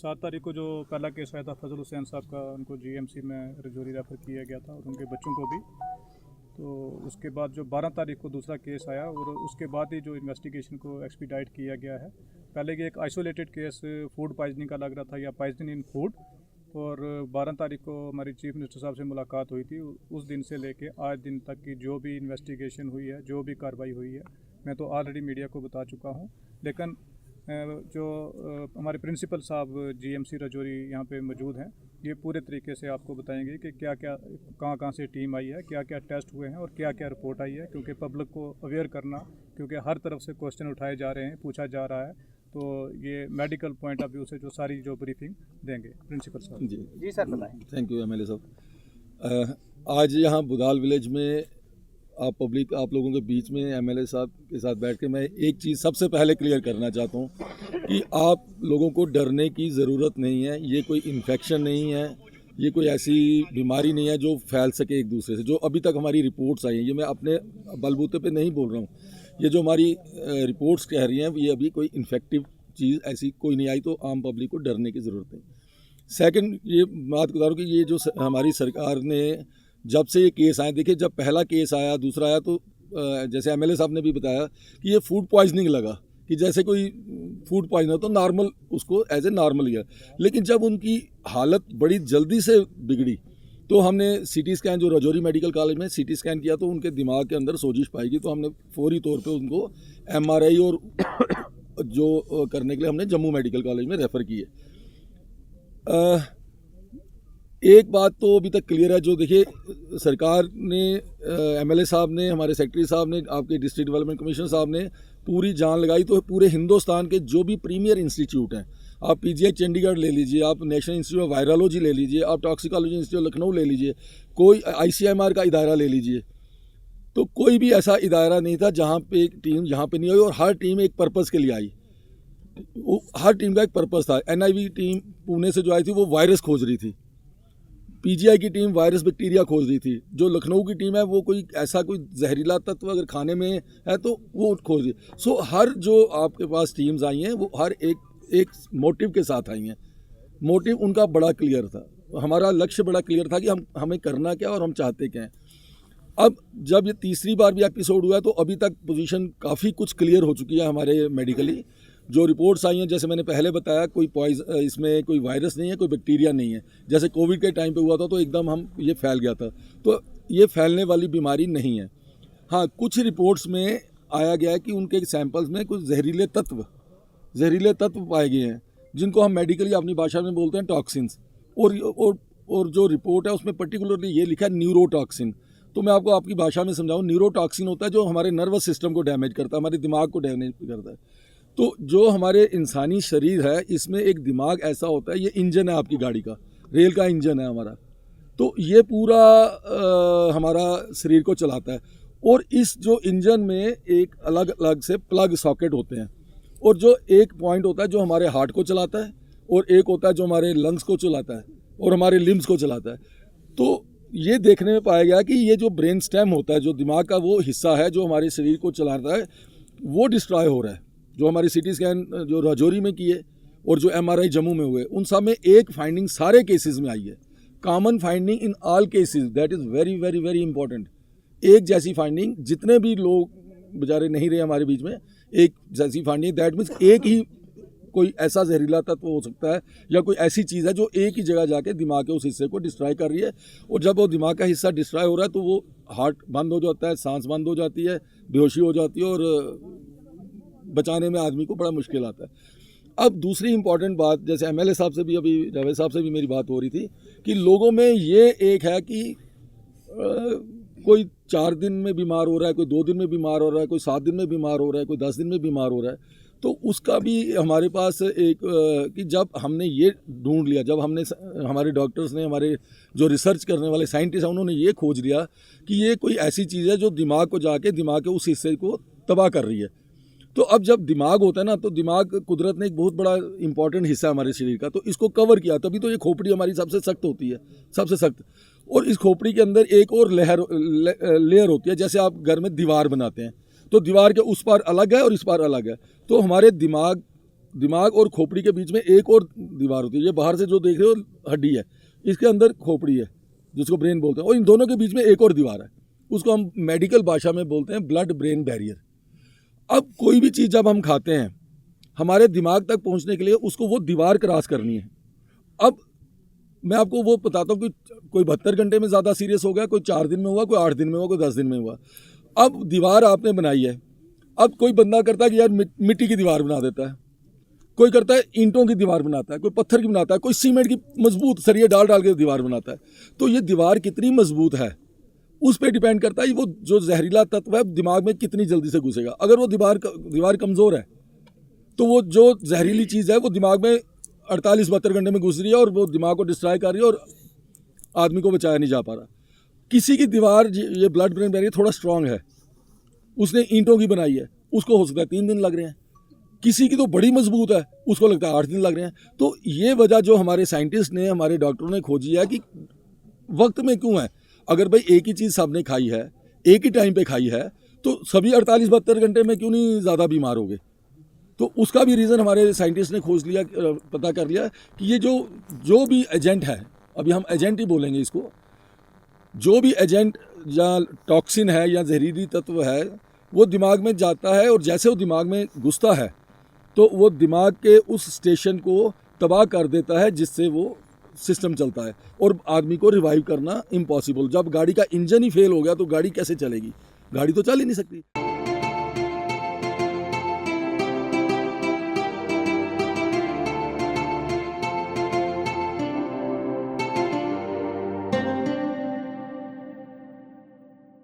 7 तारीख को जो पहला केस आया था फजल हुसैन साहब का, उनको जीएमसी में रजौरी रेफ़र किया गया था और उनके बच्चों को भी। तो उसके बाद जो 12 तारीख को दूसरा केस आया और उसके बाद ही जो इन्वेस्टिगेशन को एक्सपीडाइट किया गया है। पहले ये एक आइसोलेटेड केस फूड पॉइजनिंग का लग रहा था या पॉइजनिंग इन फूड, और 12 तारीख को हमारी चीफ मिनिस्टर साहब से मुलाकात हुई थी। उस दिन से लेके आज दिन तक की जो भी इन्वेस्टिगेशन हुई है, जो भी कार्रवाई हुई है, मैं तो ऑलरेडी मीडिया को बता चुका हूँ। लेकिन जो हमारे प्रिंसिपल साहब जीएमसी रजौरी यहाँ पे मौजूद हैं, ये पूरे तरीके से आपको बताएंगे कि क्या क्या कहाँ से टीम आई है, क्या क्या टेस्ट हुए हैं और क्या क्या रिपोर्ट आई है, क्योंकि पब्लिक को अवेयर करना, क्योंकि हर तरफ से क्वेश्चन उठाए जा रहे हैं, पूछा जा रहा है। तो ये मेडिकल पॉइंट ऑफ व्यू से जो सारी जो ब्रीफिंग देंगे प्रिंसिपल साहब। जी सर बताएं। थैंक यू एमएलए साहब। आज यहाँ बुदाल विलेज में आप लोगों के बीच में एमएलए साहब के साथ बैठ के मैं एक चीज़ सबसे पहले क्लियर करना चाहता हूँ कि आप लोगों को डरने की ज़रूरत नहीं है। ये कोई इन्फेक्शन नहीं है, ये कोई ऐसी बीमारी नहीं है जो फैल सके एक दूसरे से। जो अभी तक हमारी रिपोर्ट्स आई हैं, ये मैं अपने बलबूते पे नहीं बोल रहा हूँ, ये जो हमारी रिपोर्ट्स कह रही हैं, ये अभी कोई इन्फेक्टिव चीज़ ऐसी कोई नहीं आई, तो आम पब्लिक को डरने की ज़रूरत नहीं। सेकंड ये बात बता रहा हूँ कि ये जो हमारी सरकार ने जब से ये केस आए, देखिए जब पहला केस आया, दूसरा आया, तो जैसे एमएलए साहब ने भी बताया कि ये फूड पॉइजनिंग लगा कि जैसे कोई फूड पॉइजन हो तो नॉर्मल उसको एज ए नॉर्मल लिया। लेकिन जब उनकी हालत बड़ी जल्दी से बिगड़ी तो हमने सीटी स्कैन, जो रजौरी मेडिकल कॉलेज में सीटी स्कैन किया, तो उनके दिमाग के अंदर सोजिश पाई गई। तो हमने फौरी तौर पे उनको एमआरआई और जो करने के लिए हमने जम्मू मेडिकल कॉलेज में रेफ़र किए। एक बात तो अभी तक क्लियर है, जो देखिए सरकार ने, एमएलए साहब ने, हमारे सेक्रेटरी साहब ने, आपके डिस्ट्रिक्ट डेवलपमेंट कमिश्नर साहब ने पूरी जान लगाई। तो पूरे हिंदुस्तान के जो भी प्रीमियर इंस्टीट्यूट हैं, आप पीजीआई चंडीगढ़ ले लीजिए, आप नेशनल इंस्टीट्यूट ऑफ वायरोलॉजी ले लीजिए, आप टॉक्सिकोलॉजी इंस्टीट्यूट लखनऊ ले लीजिए, कोई आईसीएमआर का इदारा ले लीजिए, तो कोई भी ऐसा इदारा नहीं था जहाँ पे एक टीम यहाँ पे नहीं आई। और हर टीम एक पर्पज़ के लिए आई, हर टीम का एक पर्पज़ था। एनआईवी टीम पुणे से जो आई थी वो वायरस खोज रही थी, पीजीआई की टीम वायरस बैक्टीरिया खोज रही थी, जो लखनऊ की टीम है वो कोई ऐसा कोई जहरीला तत्व अगर खाने में है तो वो खोज रही है। सो हर जो आपके पास टीम्स आई हैं वो हर एक मोटिव के साथ आई हैं। मोटिव उनका बड़ा क्लियर था, हमारा लक्ष्य बड़ा क्लियर था कि हमें करना क्या और हम चाहते क्या हैं। अब जब ये तीसरी बार भी एपिसोड हुआ तो अभी तक पोजीशन काफ़ी कुछ क्लियर हो चुकी है हमारे मेडिकली। जो रिपोर्ट्स आई हैं, जैसे मैंने पहले बताया, कोई इसमें कोई वायरस नहीं है, कोई बैक्टीरिया नहीं है। जैसे कोविड के टाइम पे हुआ था तो एकदम ये फैल गया था, तो ये फैलने वाली बीमारी नहीं है। हाँ, कुछ रिपोर्ट्स में आया गया है कि उनके सैंपल्स में कुछ जहरीले तत्व पाए गए हैं, जिनको हम मेडिकली अपनी भाषा में बोलते हैं टॉक्सिन्स। और जो रिपोर्ट है उसमें पर्टिकुलरली ये लिखा है न्यूरोटॉक्सिन। तो मैं आपको आपकी भाषा में समझाऊँ, न्यूरोटॉक्सिन होता है जो हमारे नर्वस सिस्टम को डैमेज करता है, हमारे दिमाग को डैमेज करता है। तो जो हमारे इंसानी शरीर है, इसमें एक दिमाग ऐसा होता है, ये इंजन है आपकी गाड़ी का, रेल का इंजन है हमारा, तो ये पूरा हमारा शरीर को चलाता है। और इस जो इंजन में एक अलग अलग से प्लग सॉकेट होते हैं, और जो एक पॉइंट होता है जो हमारे हार्ट को चलाता है, और एक होता है जो हमारे लंग्स को चलाता है और हमारे लिम्स को चलाता है। तो ये देखने में पाया गया कि ये जो ब्रेन स्टेम होता है, जो दिमाग का वो हिस्सा है जो हमारे शरीर को चलाता है, वो डिस्ट्रॉय हो रहा है। जो हमारी सीटी स्कैन जो रजौरी में किए और जो एमआरआई जम्मू में हुए, उन सब में एक फाइंडिंग सारे केसेस में आई है, common finding in all cases, that is very very very important. एक जैसी फाइंडिंग, जितने भी लोग बेचारे नहीं रहे हमारे बीच में, एक जैसी फाइंडिंग, दैट मीन्स एक ही कोई ऐसा जहरीला तत्व हो सकता है या कोई ऐसी चीज़ है जो एक ही जगह जाके दिमाग के उस हिस्से को डिस्ट्रॉय कर रही है। और जब वो दिमाग का हिस्सा डिस्ट्रॉय हो रहा है तो वो हार्ट बंद हो जाता है, सांस बंद हो जाती है, बेहोशी हो जाती है, और बचाने में आदमी को बड़ा मुश्किल आता है। अब दूसरी इंपॉर्टेंट बात, जैसे एमएलए साहब से भी, अभी जावेद साहब से भी मेरी बात हो रही थी, कि लोगों में ये एक है कि कोई 4 दिन में बीमार हो रहा है, कोई 2 दिन में बीमार हो रहा है, कोई 7 दिन में बीमार हो रहा है, कोई 10 दिन में बीमार हो रहा है। तो उसका भी हमारे पास एक कि जब हमने ये ढूंढ लिया, जब हमने, हमारे डॉक्टर्स ने, हमारे जो रिसर्च करने वाले साइंटिस्ट हैं, उन्होंने ये खोज लिया कि ये कोई ऐसी चीज़ है जो दिमाग को जाके दिमाग के उस हिस्से को तबाह कर रही है। तो अब जब दिमाग होता है ना, तो दिमाग कुदरत ने एक बहुत बड़ा इंपॉर्टेंट हिस्सा है हमारे शरीर का, तो इसको कवर किया, तभी तो ये खोपड़ी हमारी सबसे सख्त होती है, सबसे सख्त। और इस खोपड़ी के अंदर एक और लेयर होती है, जैसे आप घर में दीवार बनाते हैं, तो दीवार के उस पार अलग है और इस पार अलग है। तो हमारे दिमाग दिमाग और खोपड़ी के बीच में एक और दीवार होती है। ये बाहर से जो देख रहे हो हड्डी है, इसके अंदर खोपड़ी है जिसको ब्रेन बोलते हैं, और इन दोनों के बीच में एक और दीवार है, उसको हम मेडिकल भाषा में बोलते हैं ब्लड ब्रेन बैरियर। अब कोई भी चीज़ जब हम खाते हैं, हमारे दिमाग तक पहुंचने के लिए उसको वो दीवार क्रॉस करनी है। अब मैं आपको वो बताता हूँ कि कोई 72 घंटे में ज़्यादा सीरियस हो गया, कोई 4 दिन में हुआ, कोई 8 दिन में हुआ, कोई 10 दिन में हुआ। अब दीवार आपने बनाई है, अब कोई बंदा करता है कि यार मिट्टी की दीवार बना देता है, कोई करता है ईंटों की दीवार बनाता है, कोई पत्थर की बनाता है, कोई सीमेंट की मजबूत सरिये डाल के दीवार बनाता है। तो ये दीवार कितनी मजबूत है उस पर डिपेंड करता है वो जो जहरीला तत्व है दिमाग में कितनी जल्दी से घुसेगा। अगर वो दीवार कमज़ोर है तो वो जो जहरीली चीज़ है वो दिमाग में 48-72 घंटे में घुस रही है और वो दिमाग को डिस्ट्रॉय कर रही है और आदमी को बचाया नहीं जा पा रहा। किसी की दीवार, ये ब्लड ब्रेन बैरियर थोड़ा स्ट्रांग है, उसने ईंटों की बनाई है, उसको हो सकता है 3 दिन लग रहे हैं। किसी की तो बड़ी मजबूत है, उसको लगता है 8 दिन लग रहे हैं। तो ये वजह जो हमारे साइंटिस्ट ने, हमारे डॉक्टरों ने खोजी है कि वक्त में क्यों है। अगर भाई एक ही चीज़ सबने खाई है, एक ही टाइम पे खाई है, तो सभी 48-72 घंटे में क्यों नहीं ज़्यादा बीमार हो गए। तो उसका भी रीज़न हमारे साइंटिस्ट ने खोज लिया, पता कर लिया कि ये जो भी एजेंट है, अभी हम एजेंट ही बोलेंगे इसको, जो भी एजेंट या टॉक्सिन है या जहरीली तत्व है वो दिमाग में जाता है, और जैसे वो दिमाग में घुसता है तो वो दिमाग के उस स्टेशन को तबाह कर देता है जिससे वो सिस्टम चलता है, और आदमी को रिवाइव करना इम्पॉसिबल। जब गाड़ी का इंजन ही फेल हो गया तो गाड़ी कैसे चलेगी, गाड़ी तो चल ही नहीं सकती।